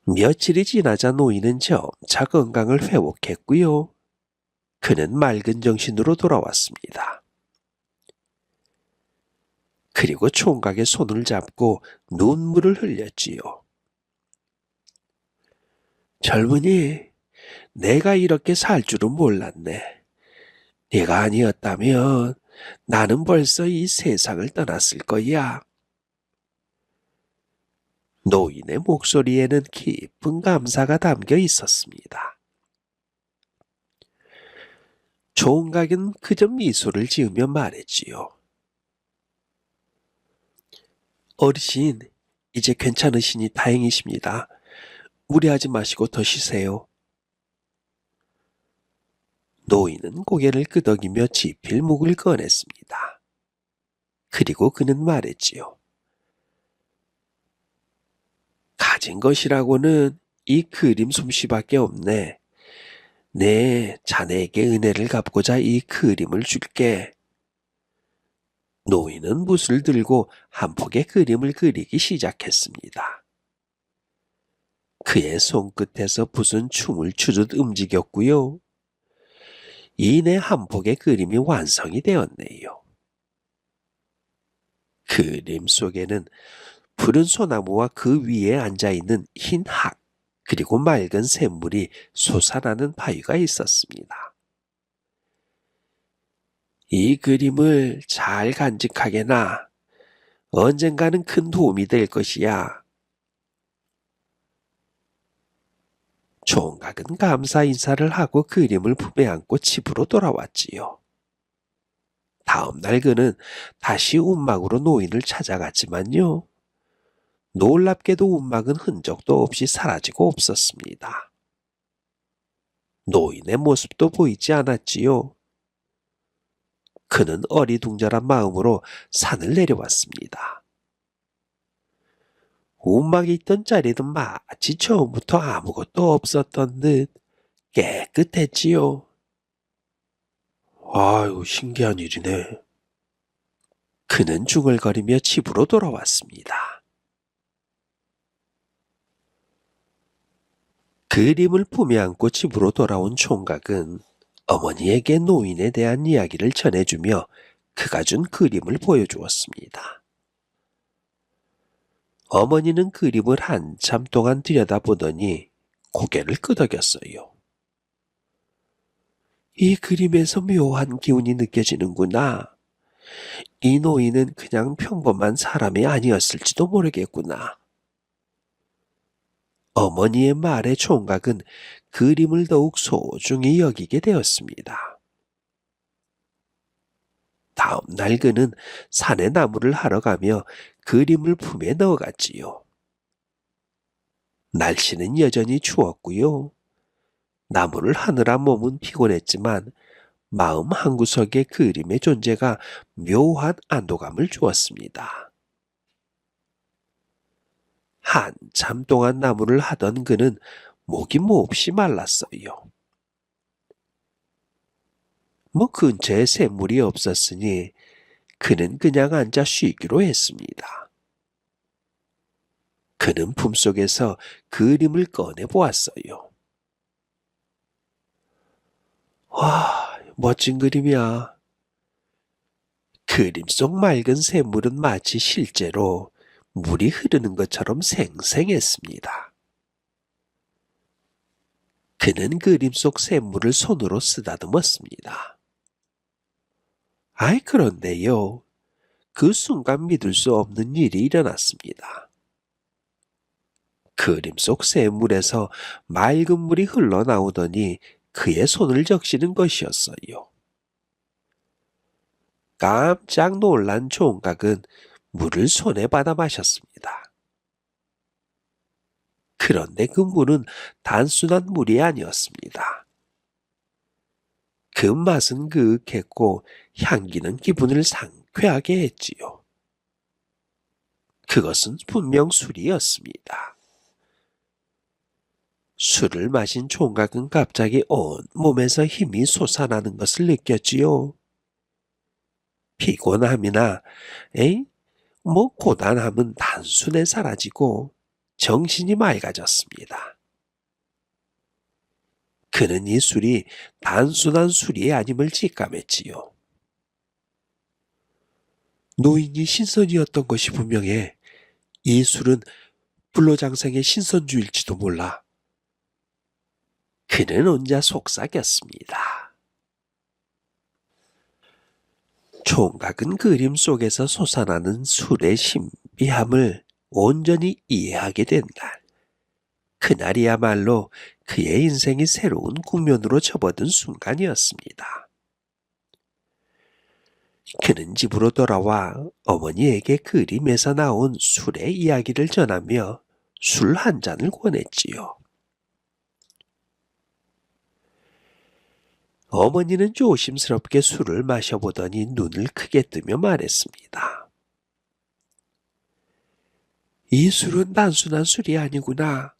며칠이 지나자 노인은 점차 건강을 회복했고요. 그는 맑은 정신으로 돌아왔습니다. 그리고 총각의 손을 잡고 눈물을 흘렸지요. 젊은이, 내가 이렇게 살 줄은 몰랐네. 네가 아니었다면 나는 벌써 이 세상을 떠났을 거야. 노인의 목소리에는 깊은 감사가 담겨 있었습니다. 총각은 그저 미소를 지으며 말했지요. 어르신, 이제 괜찮으시니 다행이십니다. 무리하지 마시고 더 쉬세요. 노인은 고개를 끄덕이며 지필목을 꺼냈습니다. 그리고 그는 말했지요. 가진 것이라고는 이 그림 솜씨밖에 없네. 네, 자네에게 은혜를 갚고자 이 그림을 줄게. 노인은 붓을 들고 한 폭의 그림을 그리기 시작했습니다. 그의 손끝에서 붓은 춤을 추듯 움직였고요. 이내 한 폭의 그림이 완성이 되었네요. 그림 속에는 푸른 소나무와 그 위에 앉아있는 흰 학, 그리고 맑은 샘물이 솟아나는 바위가 있었습니다. 이 그림을 잘 간직하게 놔. 언젠가는 큰 도움이 될 것이야. 총각은 감사 인사를 하고 그림을 품에 안고 집으로 돌아왔지요. 다음 날 그는 다시 움막으로 노인을 찾아갔지만요. 놀랍게도 움막은 흔적도 없이 사라지고 없었습니다. 노인의 모습도 보이지 않았지요. 그는 어리둥절한 마음으로 산을 내려왔습니다. 움막이 있던 자리는 마치 처음부터 아무것도 없었던 듯 깨끗했지요. 아유, 신기한 일이네. 그는 중얼거리며 집으로 돌아왔습니다. 그림을 품에 안고 집으로 돌아온 총각은 어머니에게 노인에 대한 이야기를 전해주며 그가 준 그림을 보여주었습니다. 어머니는 그림을 한참 동안 들여다보더니 고개를 끄덕였어요. 이 그림에서 묘한 기운이 느껴지는구나. 이 노인은 그냥 평범한 사람이 아니었을지도 모르겠구나. 어머니의 말에 총각은 그림을 더욱 소중히 여기게 되었습니다. 다음 날 그는 산에 나무를 하러 가며 그림을 품에 넣어갔지요. 날씨는 여전히 추웠고요. 나무를 하느라 몸은 피곤했지만 마음 한구석에 그림의 존재가 묘한 안도감을 주었습니다. 한참 동안 나무를 하던 그는 목이 몹시 말랐어요. 근처에 샘물이 없었으니 그는 그냥 앉아 쉬기로 했습니다. 그는 품속에서 그림을 꺼내 보았어요. 와, 멋진 그림이야. 그림 속 맑은 샘물은 마치 실제로 물이 흐르는 것처럼 생생했습니다. 그는 그림 속 샘물을 손으로 쓰다듬었습니다. 그런데요. 그 순간 믿을 수 없는 일이 일어났습니다. 그림 속 샘물에서 맑은 물이 흘러나오더니 그의 손을 적시는 것이었어요. 깜짝 놀란 총각은 물을 손에 받아 마셨습니다. 그런데 그 물은 단순한 물이 아니었습니다. 그 맛은 그윽했고 향기는 기분을 상쾌하게 했지요. 그것은 분명 술이었습니다. 술을 마신 총각은 갑자기 온 몸에서 힘이 솟아나는 것을 느꼈지요. 피곤함이나 고단함은 단순에 사라지고 정신이 맑아졌습니다. 그는 이 술이 단순한 술이 아님을 직감했지요. 노인이 신선이었던 것이 분명해. 이 술은 불로장생의 신선주일지도 몰라. 그는 혼자 속삭였습니다. 총각은 그림 속에서 솟아나는 술의 신비함을 온전히 이해하게 된 날. 그날이야말로 그의 인생이 새로운 국면으로 접어든 순간이었습니다. 그는 집으로 돌아와 어머니에게 그림에서 나온 술의 이야기를 전하며 술 한 잔을 권했지요. 어머니는 조심스럽게 술을 마셔보더니 눈을 크게 뜨며 말했습니다. 이 술은 단순한 술이 아니구나.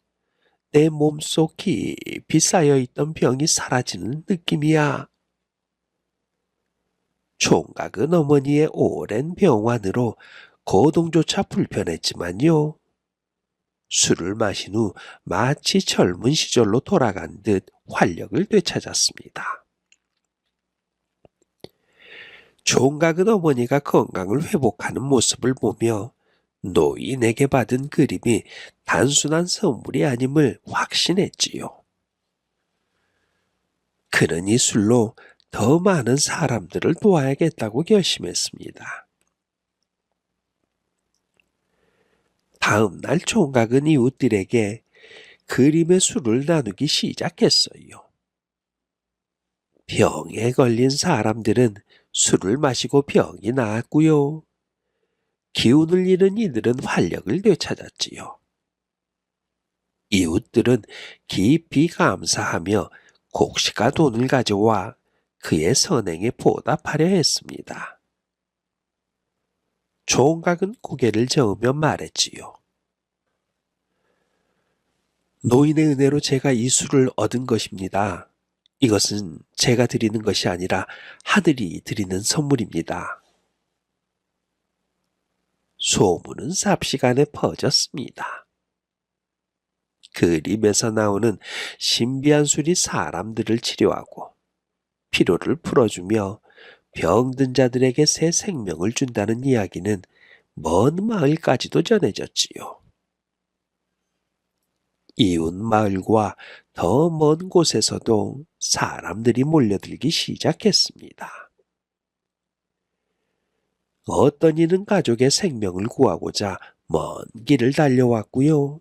내 몸속 깊이 쌓여있던 병이 사라지는 느낌이야. 총각은 어머니의 오랜 병환으로 거동조차 불편했지만요. 술을 마신 후 마치 젊은 시절로 돌아간 듯 활력을 되찾았습니다. 총각은 어머니가 건강을 회복하는 모습을 보며 노인에게 받은 그림이 단순한 선물이 아님을 확신했지요. 그는 이 술로 더 많은 사람들을 도와야겠다고 결심했습니다. 다음 날 총각은 이웃들에게 그림의 술을 나누기 시작했어요. 병에 걸린 사람들은 술을 마시고 병이 나았고요. 기운을 잃은 이들은 활력을 되찾았지요. 이웃들은 깊이 감사하며 곡식과 돈을 가져와 그의 선행에 보답하려 했습니다. 총각은 고개를 저으며 말했지요. 노인의 은혜로 제가 이 술을 얻은 것입니다. 이것은 제가 드리는 것이 아니라 하늘이 드리는 선물입니다. 소문은 삽시간에 퍼졌습니다. 그림에서 나오는 신비한 술이 사람들을 치료하고 피로를 풀어주며 병든 자들에게 새 생명을 준다는 이야기는 먼 마을까지도 전해졌지요. 이웃 마을과 더 먼 곳에서도 사람들이 몰려들기 시작했습니다. 어떤 이는 가족의 생명을 구하고자 먼 길을 달려왔고요.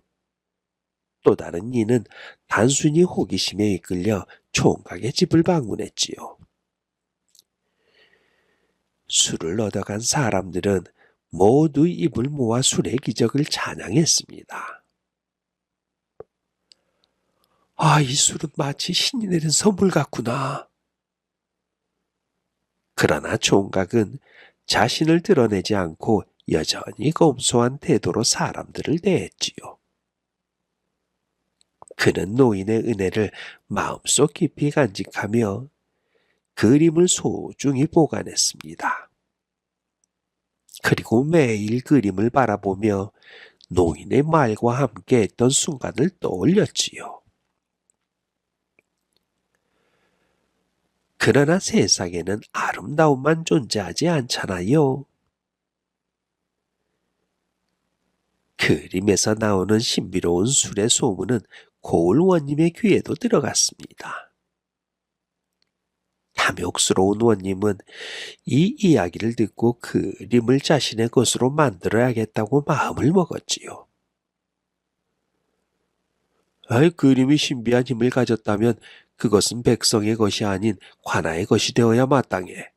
또 다른 이는 단순히 호기심에 이끌려 총각의 집을 방문했지요. 술을 얻어간 사람들은 모두 입을 모아 술의 기적을 찬양했습니다. 아, 이 술은 마치 신이 내린 선물 같구나. 그러나 총각은 자신을 드러내지 않고 여전히 검소한 태도로 사람들을 대했지요. 그는 노인의 은혜를 마음속 깊이 간직하며 그림을 소중히 보관했습니다. 그리고 매일 그림을 바라보며 노인의 말과 함께 했던 순간을 떠올렸지요. 그러나 세상에는 아름다움만 존재하지 않잖아요. 그림에서 나오는 신비로운 술의 소문은 고을 원님의 귀에도 들어갔습니다. 탐욕스러운 원님은 이 이야기를 듣고 그림을 자신의 것으로 만들어야겠다고 마음을 먹었지요. 그림이 신비한 힘을 가졌다면 그것은 백성의 것이 아닌 관아의 것이 되어야 마땅해.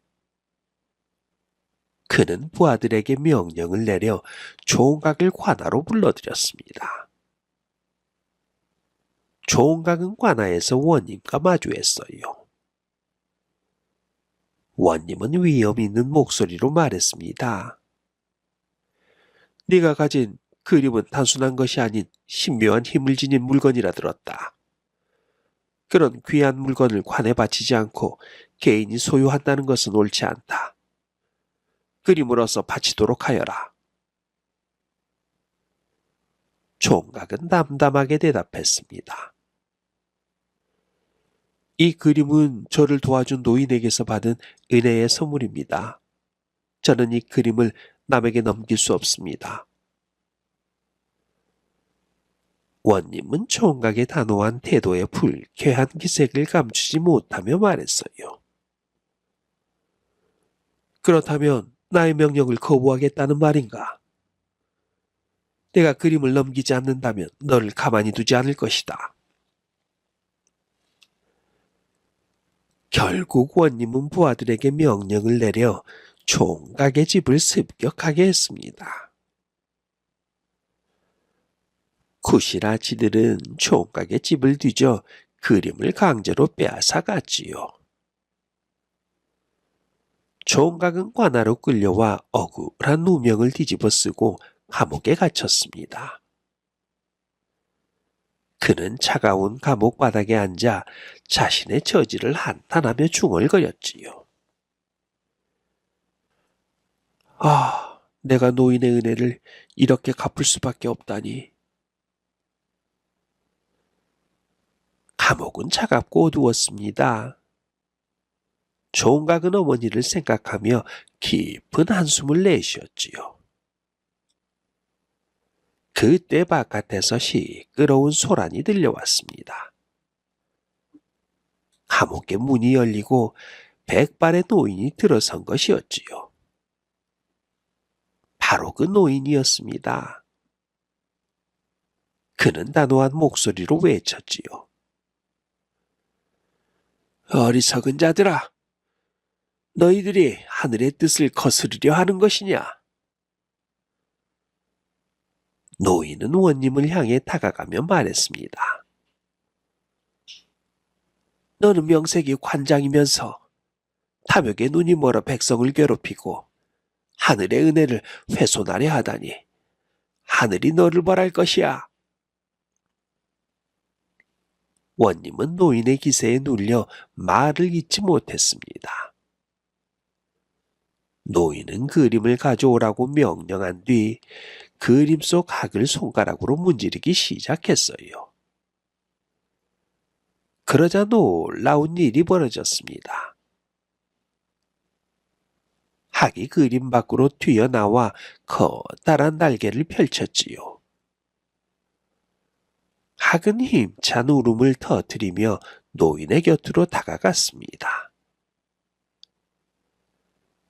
그는 부하들에게 명령을 내려 총각을 관아로 불러들였습니다. 총각은 관아에서 원님과 마주했어요. 원님은 위험 있는 목소리로 말했습니다. 네가 가진 그림은 단순한 것이 아닌 신묘한 힘을 지닌 물건이라 들었다. 그런 귀한 물건을 관에 바치지 않고 개인이 소유한다는 것은 옳지 않다. 그림으로서 바치도록 하여라. 총각은 담담하게 대답했습니다. 이 그림은 저를 도와준 노인에게서 받은 은혜의 선물입니다. 저는 이 그림을 남에게 넘길 수 없습니다. 원님은 총각의 단호한 태도에 불쾌한 기색을 감추지 못하며 말했어요. 그렇다면 나의 명령을 거부하겠다는 말인가? 내가 그림을 넘기지 않는다면 너를 가만히 두지 않을 것이다. 결국 원님은 부하들에게 명령을 내려 총각의 집을 습격하게 했습니다. 구시라치들은 총각의 집을 뒤져 그림을 강제로 빼앗아 갔지요. 총각은 관아로 끌려와 억울한 누명을 뒤집어 쓰고 감옥에 갇혔습니다. 그는 차가운 감옥 바닥에 앉아 자신의 처지를 한탄하며 중얼거렸지요. 아, 내가 노인의 은혜를 이렇게 갚을 수밖에 없다니. 감옥은 차갑고 어두웠습니다. 총각은 어머니를 생각하며 깊은 한숨을 내쉬었지요. 그때 바깥에서 시끄러운 소란이 들려왔습니다. 감옥의 문이 열리고 백발의 노인이 들어선 것이었지요. 바로 그 노인이었습니다. 그는 단호한 목소리로 외쳤지요. 어리석은 자들아, 너희들이 하늘의 뜻을 거스르려 하는 것이냐? 노인은 원님을 향해 다가가며 말했습니다. 너는 명색이 관장이면서 탐욕에 눈이 멀어 백성을 괴롭히고 하늘의 은혜를 훼손하려 하다니 하늘이 너를 벌할 것이야. 원님은 노인의 기세에 눌려 말을 잇지 못했습니다. 노인은 그림을 가져오라고 명령한 뒤 그림 속 학을 손가락으로 문지르기 시작했어요. 그러자 놀라운 일이 벌어졌습니다. 학이 그림 밖으로 튀어나와 커다란 날개를 펼쳤지요. 학은 힘찬 울음을 터뜨리며 노인의 곁으로 다가갔습니다.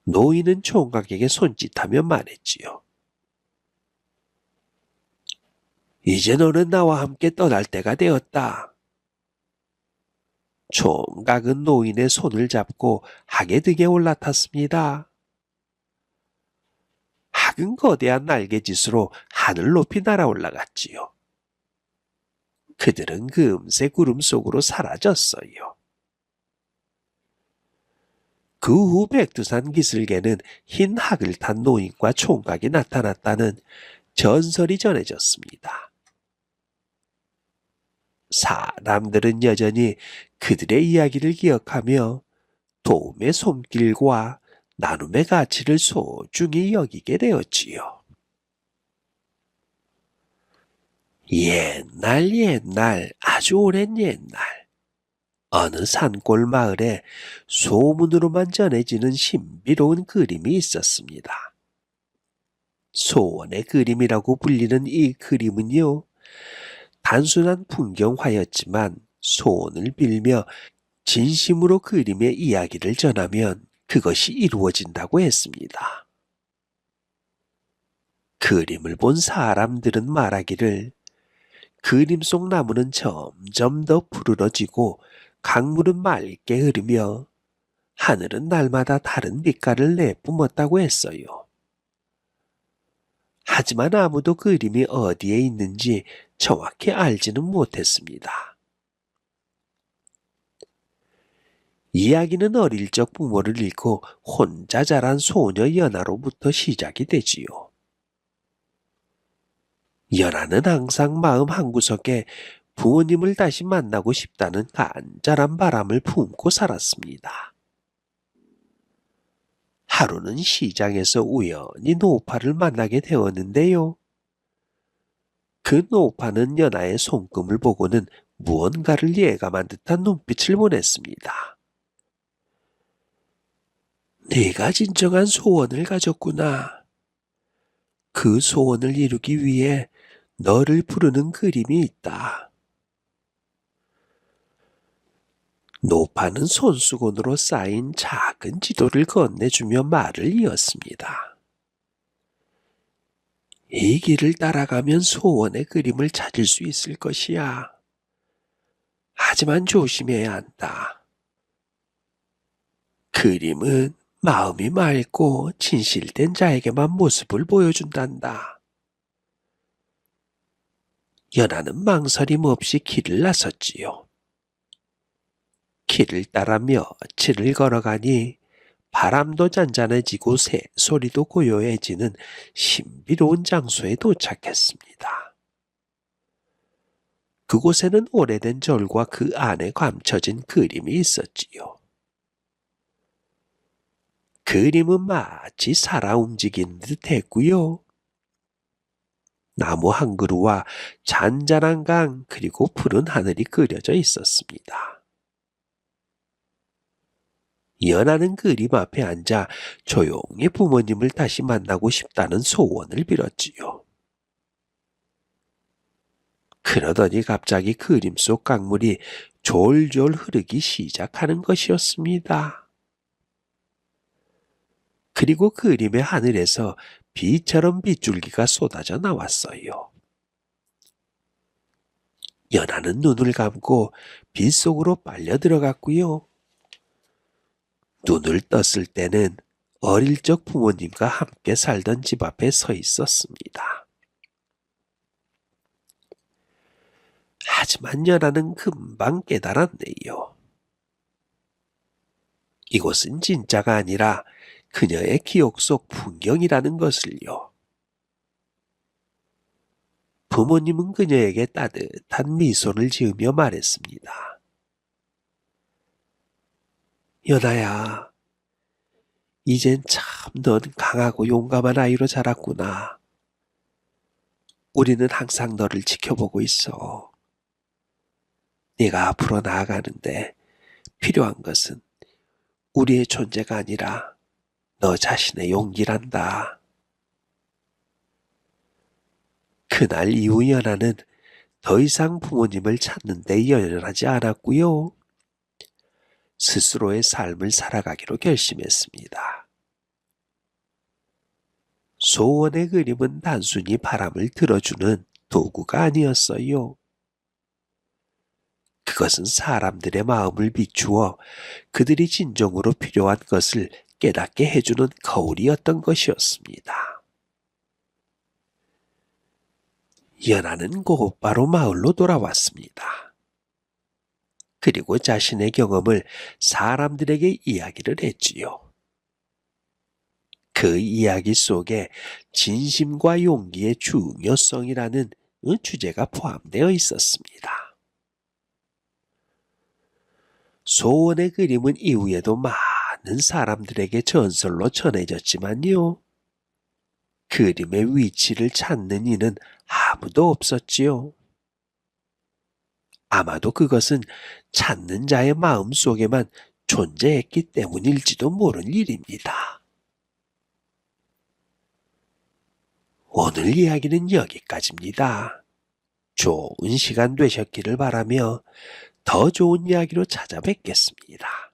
노인은 총각에게 손짓하며 말했지요. 이제 너는 나와 함께 떠날 때가 되었다. 총각은 노인의 손을 잡고 학의 등에 올라탔습니다. 학은 거대한 날개짓으로 하늘 높이 날아 올라갔지요. 그들은 금세 구름 속으로 사라졌어요. 그 후 백두산 기슭에는 흰 학을 탄 노인과 총각이 나타났다는 전설이 전해졌습니다. 사람들은 여전히 그들의 이야기를 기억하며 도움의 손길과 나눔의 가치를 소중히 여기게 되었지요. 옛날 아주 오랜 옛날 어느 산골 마을에 소문으로만 전해지는 신비로운 그림이 있었습니다. 소원의 그림이라고 불리는 이 그림은요, 단순한 풍경화였지만 소원을 빌며 진심으로 그림의 이야기를 전하면 그것이 이루어진다고 했습니다. 그림을 본 사람들은 말하기를 그림 속 나무는 점점 더 푸르러지고 강물은 맑게 흐르며 하늘은 날마다 다른 빛깔을 내뿜었다고 했어요. 하지만 아무도 그림이 어디에 있는지 정확히 알지는 못했습니다. 이야기는 어릴 적 부모를 잃고 혼자 자란 소녀 연아로부터 시작이 되지요. 연아는 항상 마음 한구석에 부모님을 다시 만나고 싶다는 간절한 바람을 품고 살았습니다. 하루는 시장에서 우연히 노파를 만나게 되었는데요. 그 노파는 연아의 손금을 보고는 무언가를 예감한 듯한 눈빛을 보냈습니다. 네가 진정한 소원을 가졌구나. 그 소원을 이루기 위해 너를 부르는 그림이 있다. 노파는 손수건으로 쌓인 작은 지도를 건네주며 말을 이었습니다. 이 길을 따라가면 소원의 그림을 찾을 수 있을 것이야. 하지만 조심해야 한다. 그림은 마음이 맑고 진실된 자에게만 모습을 보여준단다. 연하는 망설임 없이 길을 나섰지요. 길을 따라 며칠을 걸어가니 바람도 잔잔해지고 소리도 고요해지는 신비로운 장소에 도착했습니다. 그곳에는 오래된 절과 그 안에 감춰진 그림이 있었지요. 그림은 마치 살아 움직이는 듯 했고요. 나무 한 그루와 잔잔한 강 그리고 푸른 하늘이 그려져 있었습니다. 연하는 그림 앞에 앉아 조용히 부모님을 다시 만나고 싶다는 소원을 빌었지요. 그러더니 갑자기 그림 속 강물이 졸졸 흐르기 시작하는 것이었습니다. 그리고 그림의 하늘에서 비처럼 빗줄기가 쏟아져 나왔어요. 연하는 눈을 감고 빛 속으로 빨려 들어갔고요. 눈을 떴을 때는 어릴 적 부모님과 함께 살던 집 앞에 서 있었습니다. 하지만 연하는 금방 깨달았네요. 이곳은 진짜가 아니라 그녀의 기억 속 풍경이라는 것을요. 부모님은 그녀에게 따뜻한 미소를 지으며 말했습니다. 연아야, 이젠 참 넌 강하고 용감한 아이로 자랐구나. 우리는 항상 너를 지켜보고 있어. 네가 앞으로 나아가는데 필요한 것은 우리의 존재가 아니라 너 자신의 용기란다. 그날 이후 연하는 더 이상 부모님을 찾는 데 연연하지 않았고요. 스스로의 삶을 살아가기로 결심했습니다. 소원의 그림은 단순히 바람을 들어주는 도구가 아니었어요. 그것은 사람들의 마음을 비추어 그들이 진정으로 필요한 것을 깨닫게 해주는 거울이었던 것이었습니다. 연하는 곧바로 마을로 돌아왔습니다. 그리고 자신의 경험을 사람들에게 이야기를 했지요. 그 이야기 속에 진심과 용기의 중요성이라는 주제가 포함되어 있었습니다. 소원의 그림은 이후에도 많은 사람들에게 전설로 전해졌지만요. 그림의 위치를 찾는 이는 아무도 없었지요. 아마도 그것은 찾는 자의 마음 속에만 존재했기 때문일지도 모를 일입니다. 오늘 이야기는 여기까지입니다. 좋은 시간 되셨기를 바라며 더 좋은 이야기로 찾아뵙겠습니다.